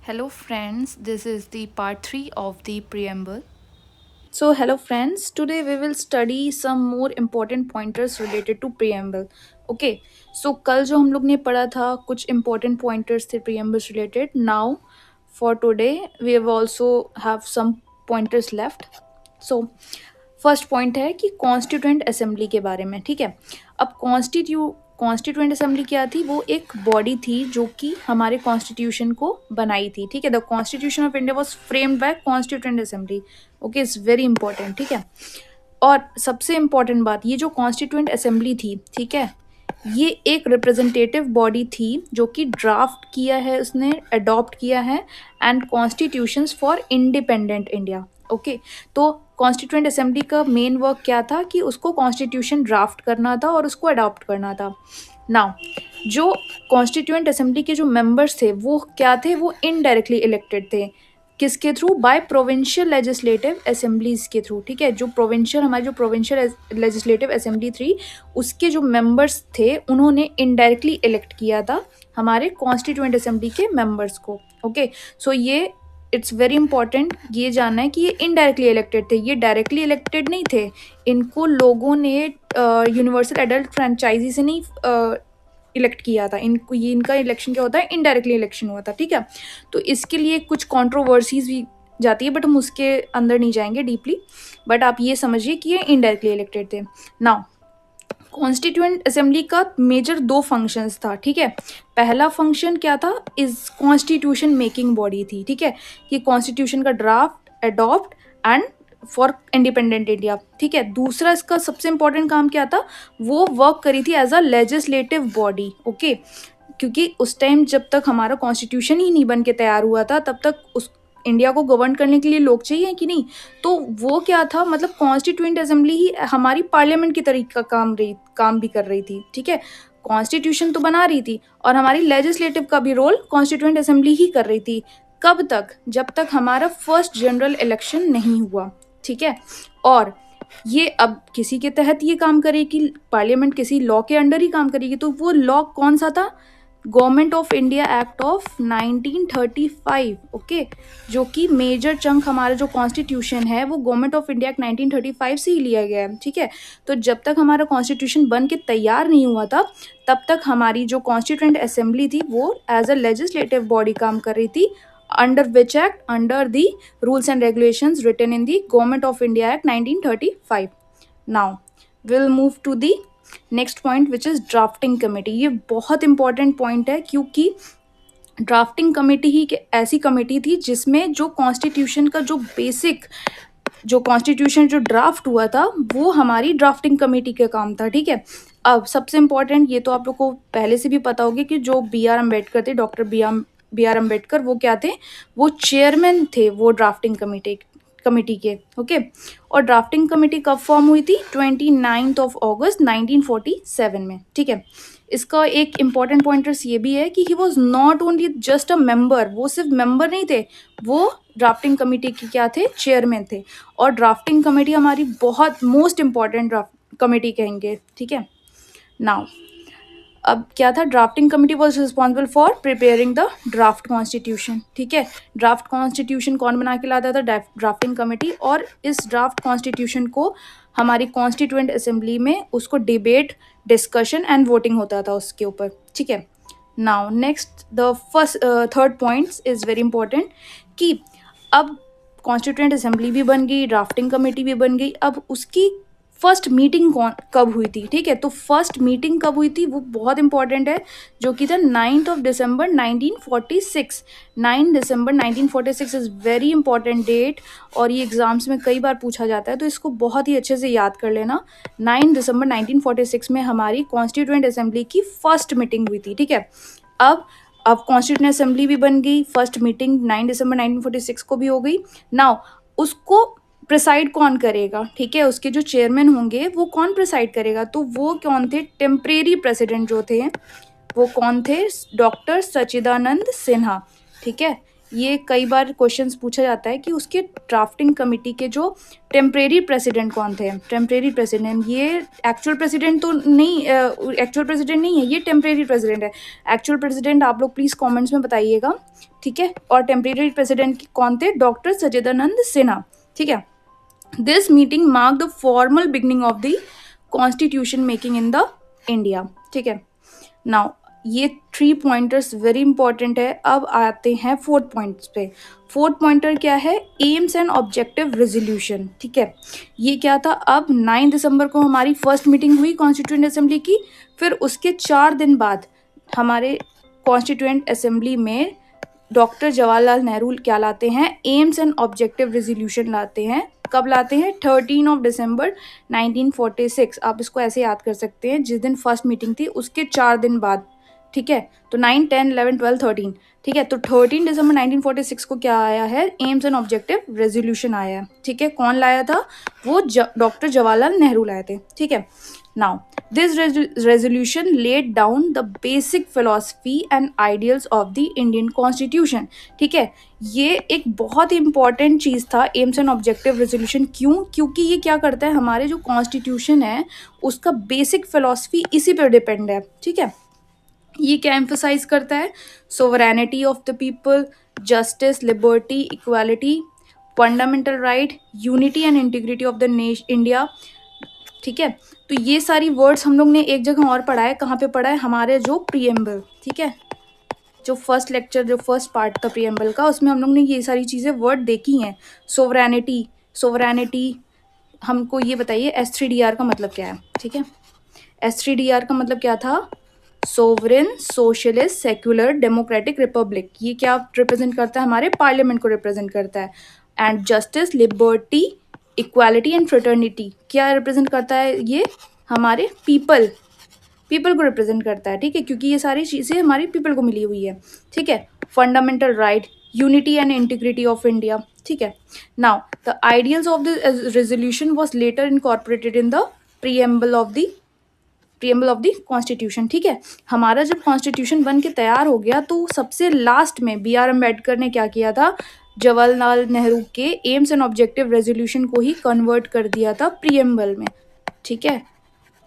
Hello, friends. This is the part 3 of the preamble. So, hello, friends. Today we will study some more important pointers related to preamble. Okay. So, कल जो हम लोग ने पढ़ा था कुछ important pointers थे preambles related. Now, for today, we have also have some pointers left. So, first point है कि कॉन्स्टिट्यूएंट असेंबली के बारे में। ठीक है। अब कॉन्स्टिट्यूएंट असेंबली क्या थी? वो एक बॉडी थी जो कि हमारे कॉन्स्टिट्यूशन को बनाई थी। ठीक है। The constitution of India was framed bye constituent assembly. Okay, it's very important. ठीक है। और सबसे इंपॉर्टेंट बात, ये जो कॉन्स्टिट्यूएंट असेंबली थी, ठीक है, ये एक रिप्रेजेंटेटिव बॉडी थी जो कि ड्राफ्ट किया है, उसने अडॉप्ट किया है and constitutions for independent India. Okay, तो कॉन्स्टिट्यूएंट असेंबली का मेन वर्क क्या था कि उसको कॉन्स्टिट्यूशन ड्राफ्ट करना था और उसको अडॉप्ट करना था। नाउ, जो कॉन्स्टिट्यूएंट असेंबली के जो मेंबर्स थे वो क्या थे? वो इनडायरेक्टली इलेक्टेड थे। किसके थ्रू? बाय प्रोविंशियल लेजिस्लेटिव असेंबलीज के थ्रू। ठीक है। जो हमारी जो प्रोविंशियल लेजिस्लेटिव असेंबली थी, उसके जो मेंबर्स थे उन्होंने इनडायरेक्टली इलेक्ट किया था हमारे कॉन्स्टिट्यूएंट असेंबली के मेंबर्स को। ओके, सो ये इट्स वेरी इंपॉर्टेंट ये जानना है कि ये इनडायरेक्टली इलेक्टेड थे, ये डायरेक्टली इलेक्टेड नहीं थे। इनको लोगों ने यूनिवर्सल एडल्ट फ्रेंचाइजी से नहीं इलेक्ट किया था। इनका इलेक्शन क्या होता है? इनडायरेक्टली इलेक्शन हुआ था। ठीक है। तो इसके लिए कुछ कंट्रोवर्सीज भी जाती है, बट हम उसके अंदर नहीं जाएंगे डीपली। बट आप ये समझिए कि ये इनडायरेक्टली इलेक्टेड थे। नाउ, कॉन्स्टिट्यूएंट असेंबली का मेजर दो फंक्शंस था। ठीक है। पहला फंक्शन क्या था? इज कॉन्स्टिट्यूशन मेकिंग बॉडी थी। ठीक है, कि कॉन्स्टिट्यूशन का draft, adopt and for independent India. ठीक है। दूसरा इसका सबसे इंपॉर्टेंट काम क्या था? वो वर्क करी थी as a legislative body. Okay, क्योंकि उस टाइम जब तक हमारा कॉन्स्टिट्यूशन ही नहीं बन के तैयार हुआ था, तब तक उस इंडिया को गवर्न करने के लिए लोग चाहिए कि नहीं? तो वो क्या था, मतलब कॉन्स्टिट्यूएंट असेंबली ही हमारी पार्लियामेंट की तरीके का काम भी कर रही थी। ठीक है। कॉन्स्टिट्यूशन तो बना रही थी और हमारी लेजिस्लेटिव का भी रोल कॉन्स्टिट्यूएंट असेंबली ही कर रही थी। कब तक? जब तक हमारा फर्स्ट जनरल इलेक्शन नहीं हुआ। ठीक है। और ये अब किसी के तहत ये काम करेगी, पार्लियामेंट किसी लॉ के अंडर ही काम करेगी। तो वो लॉ कौन सा था? Government of India act of 1935। Okay, जो कि मेजर चंक हमारा जो कॉन्स्टिट्यूशन है वो गवर्नमेंट ऑफ इंडिया एक्ट 1935 से ही लिया गया है। ठीक है। तो जब तक हमारा कॉन्स्टिट्यूशन बन के तैयार नहीं हुआ था, तब तक हमारी जो कॉन्स्टिट्यूएंट असेंबली थी वो एज अ लेजिस्लेटिव बॉडी काम कर रही थी, under which act? Under the rules and regulations written in the Government of India Act 1935। Now will move to the next point which is drafting committee. ये बहुत important point है, क्योंकि drafting committee ही ऐसी committee थी जिसमें जो constitution का जो बेसिक जो कॉन्स्टिट्यूशन जो ड्राफ्ट हुआ था वो हमारी ड्राफ्टिंग कमेटी का काम था। ठीक है। अब सबसे इम्पोर्टेंट, ये तो आप लोग को पहले से भी पता होगी कि जो बी आर अम्बेडकर थे, डॉक्टर बी आर अम्बेडकर, वो क्या थे? वो चेयरमैन थे वो ड्राफ्टिंग कमेटी के। ओके, और ड्राफ्टिंग कमेटी कब फॉर्म हुई थी? 29 ऑफ अगस्त 1947 में। ठीक है। इसका एक इम्पॉर्टेंट पॉइंटर्स ये भी है कि he was not only just a member, वो सिर्फ मेंबर नहीं थे, वो ड्राफ्टिंग कमेटी के क्या थे? चेयरमैन थे। और ड्राफ्टिंग कमेटी हमारी बहुत मोस्ट इम्पॉर्टेंट ड्राफ्ट कमेटी कहेंगे। ठीक है। नाउ, अब क्या था? Drafting committee was responsible for preparing the draft constitution. ठीक है। ड्राफ्ट कॉन्स्टिट्यूशन कौन बना के लाता था? Drafting committee. और इस ड्राफ्ट कॉन्स्टिट्यूशन को हमारी कॉन्स्टिट्यूएंट असेंबली में उसको डिबेट, डिस्कशन एंड वोटिंग होता था उसके ऊपर। ठीक है। Now next, the third point is very important कि अब कॉन्स्टिट्यूएंट असेंबली भी बन गई, ड्राफ्टिंग कमेटी भी बन गई। अब उसकी फर्स्ट मीटिंग कब हुई थी? ठीक है। तो फर्स्ट मीटिंग कब हुई थी वो बहुत इंपॉर्टेंट है, जो कि था 9 दिसंबर 1946। 9 दिसंबर 1946 इज़ वेरी इंपॉर्टेंट डेट, और ये एग्जाम्स में कई बार पूछा जाता है, तो इसको बहुत ही अच्छे से याद कर लेना। 9 दिसंबर 1946 में हमारी कॉन्स्टिट्यूएंट असेंबली की फर्स्ट मीटिंग हुई थी। ठीक है। अब कॉन्स्टिट्यूएंट असेंबली भी बन गई, फर्स्ट मीटिंग 9 दिसंबर 1946 को भी हो गई। नाउ, उसको प्रिसाइड कौन करेगा? ठीक है। उसके जो चेयरमैन होंगे वो कौन प्रिसाइड करेगा? तो वो कौन थे? टेम्परेरी प्रेसिडेंट जो थे वो कौन थे? डॉक्टर सच्चिदानंद सिन्हा। ठीक है। ये कई बार क्वेश्चंस पूछा जाता है कि उसके ड्राफ्टिंग कमेटी के जो टेम्परेरी प्रेसिडेंट कौन थे। टेम्परेरी प्रेसिडेंट, ये एक्चुअल प्रेसिडेंट तो नहीं, एक्चुअल प्रेसिडेंट नहीं है, ये टेम्परेरी प्रेसिडेंट है। एक्चुअल प्रेसिडेंट आप लोग प्लीज़ कमेंट्स में बताइएगा, ठीक है। और टेम्परेरी प्रेसिडेंट कौन थे? डॉक्टर सच्चिदानंद सिन्हा, ठीक है। This meeting mark the formal beginning of the constitution making in the India, ठीक है। नाउ ये 3 पॉइंटर्स वेरी इंपॉर्टेंट है। अब आते हैं 4th पॉइंट्स पे। 4th पॉइंटर क्या है? एम्स एंड ऑब्जेक्टिव रेजोल्यूशन, ठीक है। ये क्या था? अब 9 दिसंबर को हमारी फर्स्ट मीटिंग हुई कॉन्स्टिट्यूएंट असेंबली की, फिर उसके 4 दिन बाद हमारे कॉन्स्टिट्यूएंट असेंबली में डॉक्टर जवाहरलाल नेहरू क्या लाते हैं? एम्स एंड ऑब्जेक्टिव रेजोल्यूशन लाते हैं। कब लाते हैं? 13 दिसंबर 1946। आप इसको ऐसे याद कर सकते हैं, जिस दिन फर्स्ट मीटिंग थी उसके 4 दिन बाद, ठीक है। तो 9, 10, 11, 12, 13, ठीक है। तो 13 दिसंबर 1946 को क्या आया है? एम्स एंड ऑब्जेक्टिव रेजोल्यूशन आया है, ठीक है। कौन लाया था? वो डॉक्टर जवाहरलाल नेहरू लाए थे, ठीक है। Now this resolution laid down the basic philosophy and ideals of the Indian constitution, ठीक है। ये एक बहुत ही इंपॉर्टेंट चीज़ था एम्स एंड ऑब्जेक्टिव रेजोल्यूशन। क्यों? क्योंकि ये क्या करता है, हमारे जो कॉन्स्टिट्यूशन है उसका बेसिक फिलॉसफी इसी पर डिपेंड है, ठीक है। ये क्या एम्फसाइज करता है? Sovereignty of the people, justice, liberty, equality, fundamental right, unity and integrity of the India, ठीक है। तो ये सारी वर्ड्स हम लोग ने एक जगह और पढ़ा है। कहाँ पे पढ़ा है? हमारे जो प्रीएम्बल, ठीक है, जो फर्स्ट लेक्चर, जो फर्स्ट पार्ट था प्रीएम्बल का, उसमें हम लोग ने ये सारी चीज़ें वर्ड देखी हैं। सोवरेनिटी, सोवरेनिटी, हमको ये बताइए S3DR का मतलब क्या है, ठीक है। S3DR का मतलब क्या था? Sovereign, socialist, secular, democratic Republic. ये क्या रिप्रेजेंट करता है? हमारे पार्लियामेंट को रिप्रेजेंट करता है। And justice, liberty, equality and fraternity क्या रिप्रेजेंट करता है? ये हमारे पीपल को रिप्रेजेंट करता है, ठीक है, क्योंकि ये सारी चीज़ें हमारी पीपल को मिली हुई है, ठीक है। Fundamental right, unity and integrity of India, ठीक है। Now the ideals of the resolution was later incorporated in the preamble of the constitution, ठीक है। हमारा जब कॉन्स्टिट्यूशन बन के तैयार हो गया तो सबसे लास्ट में B.R. अम्बेडकर ने क्या किया था? जवाहरलाल नेहरू के एम्स एंड ऑब्जेक्टिव रेजोल्यूशन को ही कन्वर्ट कर दिया था प्रीएम्बल में, ठीक है।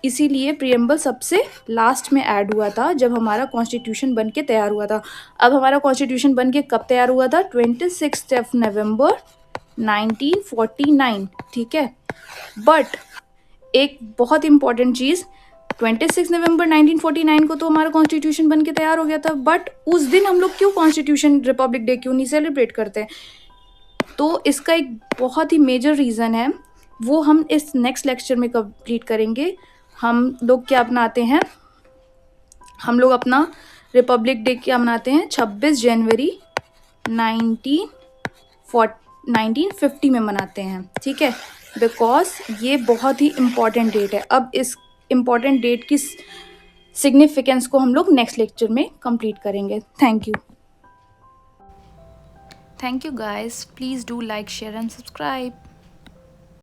इसीलिए प्रीएम्बल सबसे लास्ट में ऐड हुआ था जब हमारा कॉन्स्टिट्यूशन बन के तैयार हुआ था। अब हमारा कॉन्स्टिट्यूशन बन के कब तैयार हुआ था? 26 नवंबर 1949, ठीक है। बट एक बहुत इंपॉर्टेंट चीज़, 26 नवंबर 1949 को तो हमारा कॉन्स्टिट्यूशन बन के तैयार हो गया था, बट उस दिन हम लोग क्यों कॉन्स्टिट्यूशन रिपब्लिक डे क्यों नहीं सेलिब्रेट करते? तो इसका एक बहुत ही मेजर रीज़न है, वो हम इस नेक्स्ट लेक्चर में कंप्लीट करेंगे। हम लोग क्या अपनाते हैं? हम लोग अपना रिपब्लिक डे क्या मनाते हैं? 26 जनवरी 1950 में मनाते हैं, ठीक है, बिकॉज ये बहुत ही इम्पॉर्टेंट डेट है। अब इस इम्पॉर्टेंट डेट की सिग्निफिकेंस को हम लोग नेक्स्ट लेक्चर में कंप्लीट करेंगे। Thank you guys, please do like, share and subscribe.